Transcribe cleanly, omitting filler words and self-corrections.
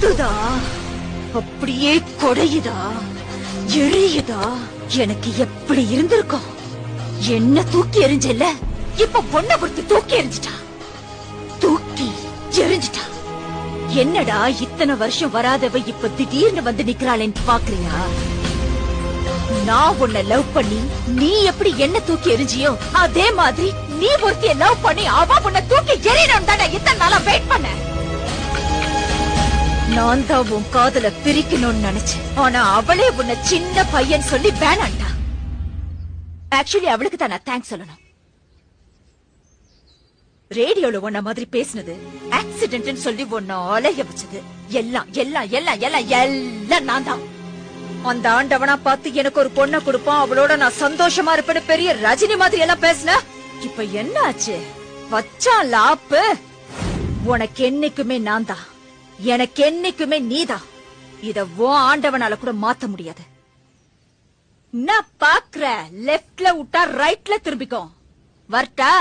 கொத்துதா, அப்படியே கொடையுதா, எரியுதா. எனக்கு எப்படி இருந்திருக்கும்? என்ன தூக்கி எறிஞ்சல, இப்ப பொண்ண கொடுத்து தூக்கி எறிஞ்சிட்டா, தூக்கி எறிஞ்சிட்டா. என்னடா இத்தனை வருஷம் வராதவ இப்ப திடீர்னு வந்து நிக்கிறாளேன்னு பாக்குறியா? நான் உன்னை லவ் பண்ணி நீ எப்படி என்ன தூக்கி எறிஞ்சியோ அதே மாதிரி நீ ஒருத்திய லவ் பண்ணி அவ உன்னை தூக்கி எறியணும் தானே இத்தனை நாளா வெயிட் பண்ண. நான் தான் உன் காதல பிரிக்கணும்னு நினைச்சேன். ஆனா அவளே உன்னை சின்ன பையன் சொல்லி வேணாண்டா. ஆக்சுவலி அவளுக்கு தான் நான் தேங்க்ஸ் சொல்லணும். ரேடியோல உன்ன மாதிரி பேசினது, ஆக்சிடென்ட் சொல்லி உன்ன அலைய வச்சது எல்லாம் எல்லாம் எல்லாம் எல்லாம் எல்லாம் நான் தான். அந்த ஆண்டவனா பார்த்து எனக்கு ஒரு பொண்ணை கொடுப்பான், அவளோட நான் சந்தோஷமா இருப்பேன்னு பெரிய ரஜினி மாதிரி எல்லாம் பேசின. இப்ப என்ன ஆச்சு? வச்சான் லாப்பு. உனக்கு என்னைக்குமே நான் தான், எனக்கு என்னைக்குமே நீதான். இத உன் ஆண்டவனால கூட மாத்த முடியாது. நான் பாக்குற லெப்ட்ல விட்டா ரைட்ல திரும்பிக்கும். வரட்டா?